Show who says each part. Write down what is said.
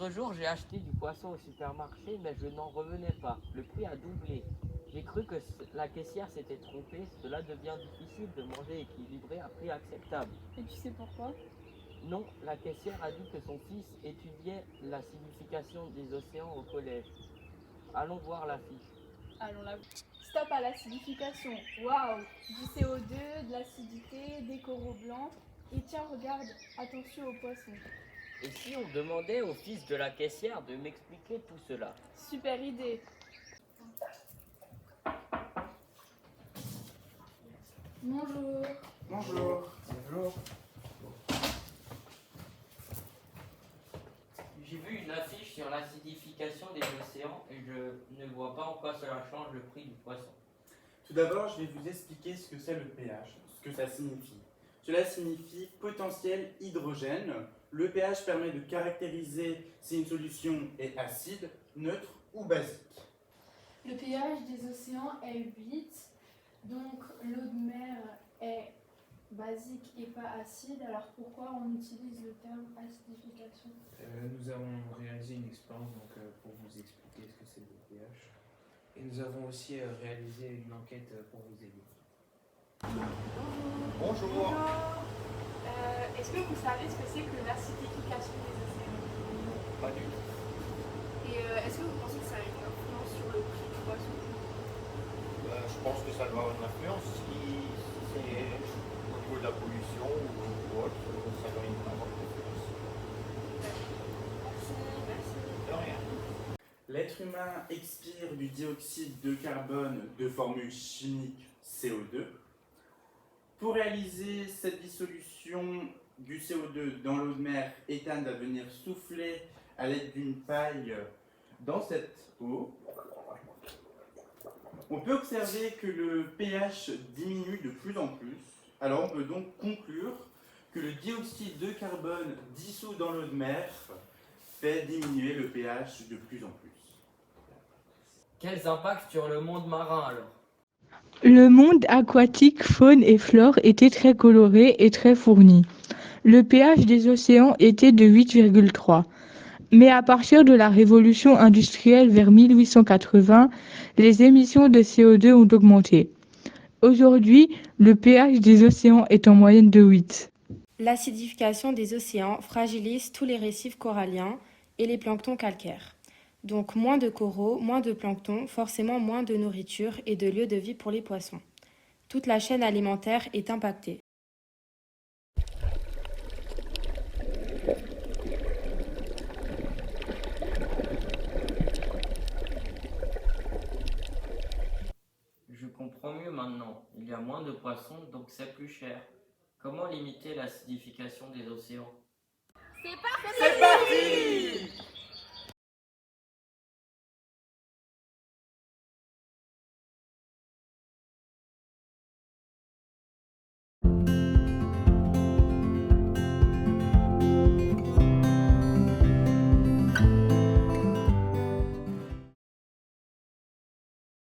Speaker 1: L'autre jour, j'ai acheté du poisson au supermarché, mais je n'en revenais pas. Le prix a doublé. J'ai cru que la caissière s'était trompée. Cela devient difficile de manger équilibré à prix acceptable.
Speaker 2: Et tu sais pourquoi?
Speaker 1: Non, la caissière a dit que son fils étudiait la signification des océans au collège. Allons voir l'affiche.
Speaker 2: Allons là. Stop à l'acidification. Waouh! Du CO2, de l'acidité, des coraux blancs. Et tiens, regarde, attention aux poissons.
Speaker 1: Et si on demandait au fils de la caissière de m'expliquer tout cela?
Speaker 2: Super idée. Bonjour.
Speaker 3: Bonjour.
Speaker 1: Bonjour. J'ai vu une affiche sur l'acidification des océans et je ne vois pas en quoi cela change le prix du poisson.
Speaker 3: Tout d'abord, je vais vous expliquer ce que c'est le pH, ce que ça signifie. Cela signifie potentiel hydrogène. Le pH permet de caractériser si une solution est acide, neutre ou basique.
Speaker 2: Le pH des océans est 8, donc l'eau de mer est basique et pas acide. Alors pourquoi on utilise le terme acidification?
Speaker 4: Nous avons réalisé une expérience pour vous expliquer ce que c'est le pH. Et nous avons aussi réalisé une enquête pour vous aider.
Speaker 5: Bonjour.
Speaker 2: Est-ce que vous savez ce que c'est que l'acidification des océans?
Speaker 5: Pas du tout.
Speaker 2: Et est-ce que vous pensez que ça a une influence sur le prix du poisson?
Speaker 5: Je pense que ça doit avoir une influence. Si c'est au niveau de la pollution ou autre, ça doit avoir une influence.
Speaker 2: Merci.
Speaker 5: De rien.
Speaker 3: L'être humain expire du dioxyde de carbone de formule chimique CO2. Pour réaliser cette dissolution du CO2 dans l'eau de mer, Ethan va venir souffler à l'aide d'une paille dans cette eau. On peut observer que le pH diminue de plus en plus. Alors on peut donc conclure que le dioxyde de carbone dissous dans l'eau de mer fait diminuer le pH de plus en plus.
Speaker 1: Quels impacts sur le monde marin alors?
Speaker 6: Le monde aquatique, faune et flore était très coloré et très fourni. Le pH des océans était de 8,3. Mais à partir de la révolution industrielle vers 1880, les émissions de CO2 ont augmenté. Aujourd'hui, le pH des océans est en moyenne de 8.
Speaker 7: L'acidification des océans fragilise tous les récifs coralliens et les planctons calcaires. Donc moins de coraux, moins de plancton, forcément moins de nourriture et de lieux de vie pour les poissons. Toute la chaîne alimentaire est impactée.
Speaker 1: Je comprends mieux maintenant. Il y a moins de poissons, donc c'est plus cher. Comment limiter l'acidification des océans?
Speaker 2: C'est parti!